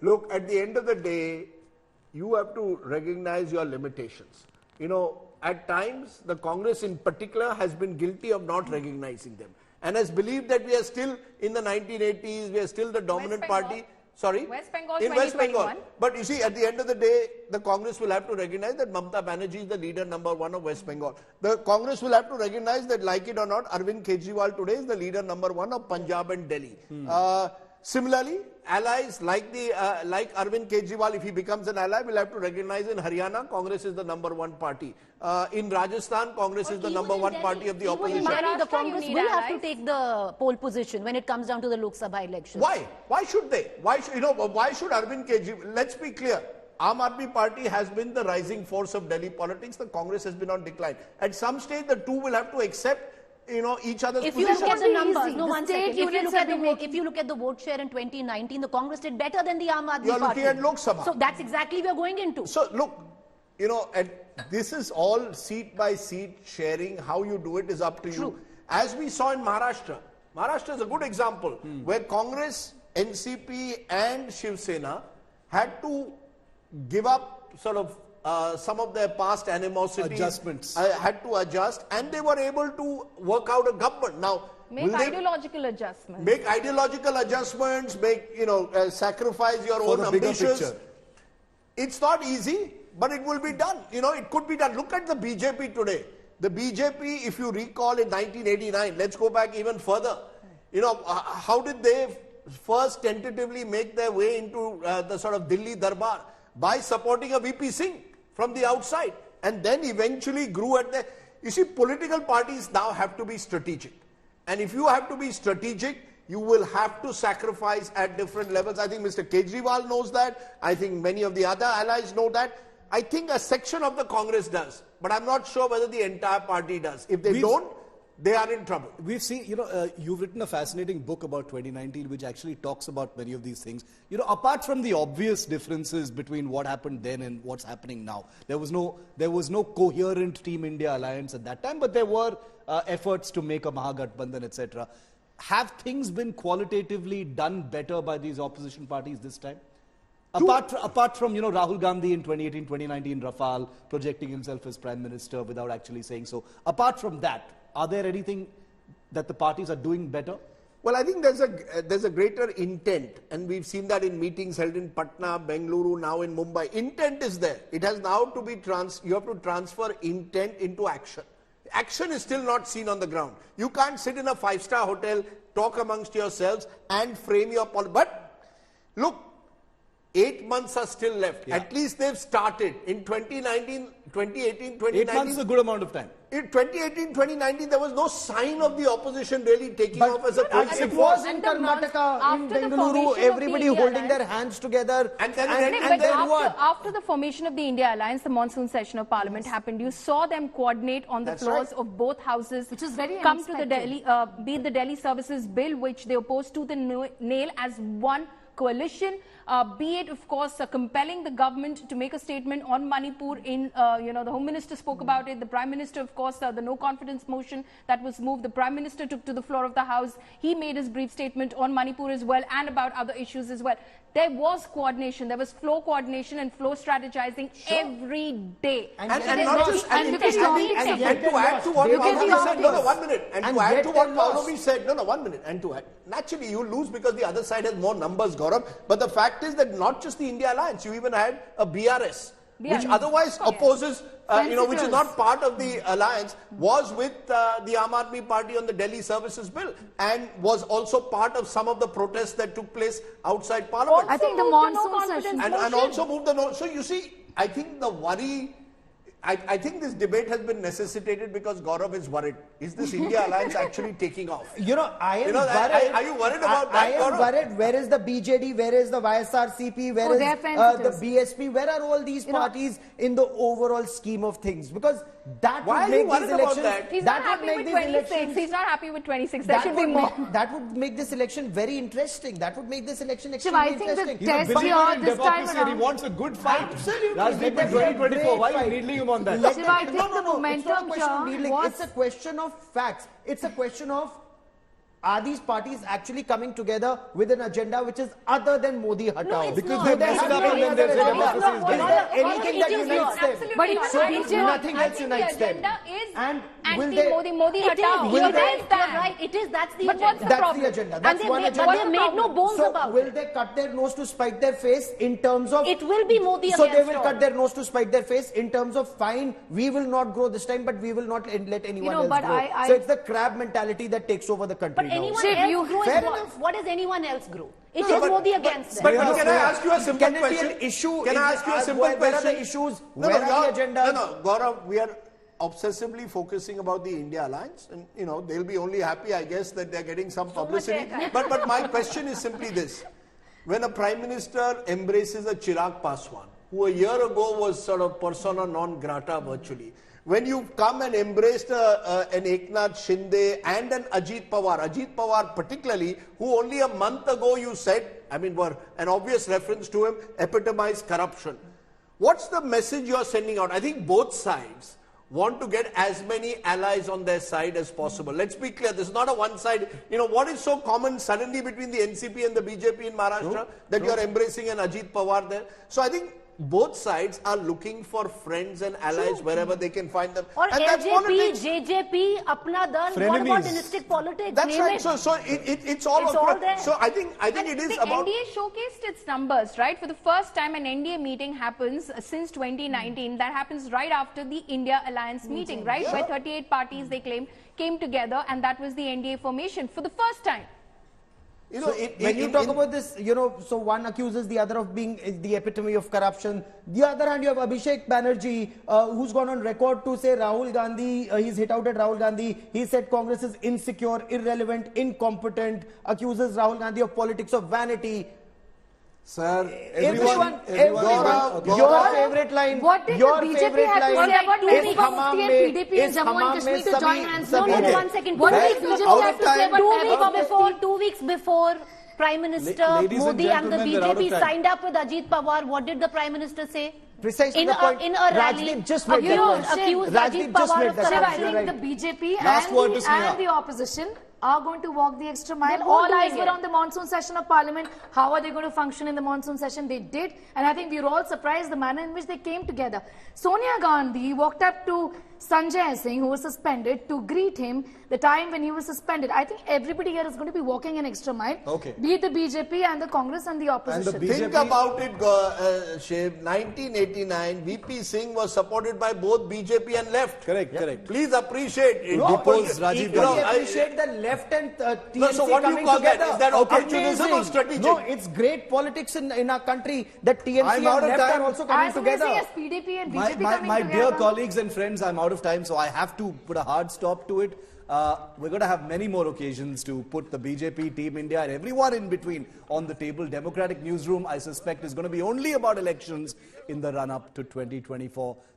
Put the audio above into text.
Look, at the end of the day, you have to recognize your limitations. You know, at times, the Congress in particular has been guilty of not recognizing them and has believed that we are still in the 1980s, we are still the dominant party. Sorry? West Bengal, in West Bengal. But you see, at the end of the day, the Congress will have to recognize that Mamata Banerjee is the leader number one of West Bengal. The Congress will have to recognize that, like it or not, Arvind Kejriwal today is the leader number one of Punjab and Delhi. Similarly, allies like Arvind Kejriwal, if he becomes an ally, will have to recognize in Haryana, Congress is the number one party. In Rajasthan, Congress is the number one party of the opposition. The Congress will have to take the pole position when it comes down to the Lok Sabha elections. Why? Why should they? Why should Arvind Kejriwal? Let's be clear. Aam Aadmi Party has been the rising force of Delhi politics. The Congress has been on decline. At some stage, the two will have to accept each other's if position. you look at the numbers, no, one second. If you look at the vote share in 2019, the Congress did better than the Aam Aadmi Party. You're looking at Lok Sabha. So that's exactly we are going into. So look, and this is all seat by seat sharing. How you do it is up to you. As we saw in Maharashtra. Maharashtra is a good example where Congress, NCP and Shiv Sena had to give up sort of some of their past animosity, adjustments, had to adjust, and they were able to work out a government. Now, make ideological adjustments. Make ideological adjustments. Sacrifice your own ambitions. It's not easy, but it will be done. It could be done. Look at the BJP today. The BJP, if you recall, in 1989, let's go back even further. How did they first tentatively make their way into the sort of Delhi Darbar? By supporting a VP Singh from the outside, and then eventually grew at the... You see, political parties now have to be strategic. And if you have to be strategic, you will have to sacrifice at different levels. I think Mr. Kejriwal knows that. I think many of the other allies know that. I think a section of the Congress does. But I'm not sure whether the entire party does. If they don't, they are in trouble. We've seen, you've written a fascinating book about 2019 which actually talks about many of these things. Apart from the obvious differences between what happened then and what's happening now, there was no coherent Team India alliance at that time, but there were efforts to make a Mahagathbandhan, etc. Have things been qualitatively done better by these opposition parties this time? Apart from Rahul Gandhi in 2018, 2019, Rafale projecting himself as Prime Minister without actually saying so. Apart from that, are there anything that the parties are doing better? Well, I think there's a greater intent, and we've seen that in meetings held in Patna, Bengaluru, now in Mumbai. Intent is there. It has now to be you have to transfer intent into action. Action is still not seen on the ground. You can't sit in a 5-star hotel, talk amongst yourselves, and frame your policy. But look, 8 months are still left. Yeah. At least they've started. In 2019, 2018, 2019... 8 months is a good amount of time. In 2018, 2019, there was no sign of the opposition really taking off as a cohesive force. In Karnataka, in Bengaluru, everybody holding their hands together. And then what? After the formation of the India Alliance, the monsoon session of Parliament happened. You saw them coordinate on the floors of both houses, which is very come to the Delhi, be the Delhi Services Bill, which they opposed to the nail as one coalition, be it, of course, compelling the government to make a statement on Manipur in, the Home Minister spoke about it, the Prime Minister, of course, the no confidence motion that was moved, the Prime Minister took to the floor of the House, he made his brief statement on Manipur as well and about other issues as well. There was coordination, there was flow coordination and flow strategizing every day. And to add to what Pallavi said, naturally you lose because the other side has more numbers, Gaurav. But the fact is that not just the India Alliance, you even had a BRS, which otherwise opposes, which is not part of the alliance, was with the Aam Aadmi Party on the Delhi Services Bill and was also part of some of the protests that took place outside Parliament. I think the monsoon session. And also moved the... So you see, I think the worry... I think this debate has been necessitated because Gaurav is worried. Is this India Alliance actually taking off? I am worried. Are you worried about that, I am worried. Where is the BJD? Where is the YSRCP? Where is the BSP? Where are all these parties in the overall scheme of things? Because that would make these elections... He's not happy with 26. He's not happy with 26. There should be more. That would make this election very interesting. That would make this election extremely interesting. He's a believer in democracy and he wants a good fight. Absolutely. Rajdeep in 2024. Why are you needling him on that? I think the momentum, it's a question of facts. It's a question of are these parties actually coming together with an agenda which is other than Modi Hatao? Because they mess it up and then they say democracy is Is dead. there anything that unites them? But nothing else unites them. And will they? Modi It is, Hatao. you're Will right, they you're right. It is, that's the But agenda. what's the That's problem? the agenda. That's one agenda. But they made no bones So about will it. they cut their nose to spite their face in terms of? It will be Modi So they against will all. cut their nose to spite their face in terms of fine. We will not grow this time, but we will not let anyone else but grow. I- So it's the crab mentality that takes over the country But now. anyone Shiv, else you- grow Fair is what? enough. What does anyone else grow? It No, is but- Modi against them. But can I ask you a simple Can it be question? an issue? Can I ask you a simple where question? are the issues? No, Where no, are the agendas? No, Gaurav, we are obsessively focusing about the India alliance, and they'll be only happy, I guess, that they're getting some publicity. But my question is simply this: when a prime minister embraces a Chirag Paswan, who a year ago was sort of persona non grata virtually, when you come and embraced an Eknath Shinde and an Ajit Pawar particularly, who only a month ago you said, were an obvious reference to him, epitomized corruption. What's the message you're sending out? I think both sides want to get as many allies on their side as possible. Let's be clear, this is not a one side. What is so common suddenly between the NCP and the BJP in Maharashtra that you're embracing an Ajit Pawar there? So I think both sides are looking for friends and allies wherever they can find them. Or And that's LJP, politics. JJP, Apna Dal, what Frenemies. about dynastic politics? That's Name right. it. So it's all It's across. all there. So I think it is the about. NDA showcased its numbers, right? For the first time, an NDA meeting happens since 2019. That happens right after the India Alliance meeting, right? Where 38 parties, they claim, came together, and that was the NDA formation for the first time. When you talk about this, so one accuses the other of being the epitome of corruption. The other hand, you have Abhishek Banerjee, who's gone on record to say Rahul Gandhi, he's hit out at Rahul Gandhi. He said Congress is insecure, irrelevant, incompetent, accuses Rahul Gandhi of politics of vanity. Sir, Everyone, okay. your favorite line. What did your the BJP favorite have to line say about is moving Hamam Mufti and mein- PDP is and Jammu and Hamam Kashmir mein to sabhi- join hands? No, sabhi- no, 1 second. What Two did weeks BJP before- have to say about 2 weeks before Prime Minister Ladies and Modi and the gentlemen, we're out of BJP time. signed up with Ajit Pawar, what did the Prime Minister say? Precisely In the point. a rally, Rajdeep just made you that know, point. accused Rajdeep Ajit just Pawar made of that Shiv, point. I corruption. You're think right. the BJP Last word to Sneha. and the opposition are going to walk the extra mile. They're All all eyes doing were it. on the monsoon session of Parliament. How are they going to function in the monsoon session? They did. And I think we were all surprised the manner in which they came together. Sonia Gandhi walked up to Sanjay Singh, who was suspended, to greet him the time when he was suspended. I think everybody here is going to be walking an extra mile. Okay. Be it the BJP and the Congress and the opposition. BJP Think about it, Shiv. 1989, VP Singh was supported by both BJP and left. Correct. Please appreciate it. Deposed Rajiv Equally Gandhi. appreciate the left and TMC No, so what do you coming call that? together. Is that opportunism or Amazing. strategic? No, it's great politics in our country that TMC I'm and out of left time. are also coming As amazing together. as PDP and My, BJP my, coming my together. dear colleagues and friends, I'm out of time, so I have to put a hard stop to it. We're going to have many more occasions to put the BJP, Team India, and everyone in between on the table. Democratic Newsroom, I suspect, is going to be only about elections in the run-up to 2024.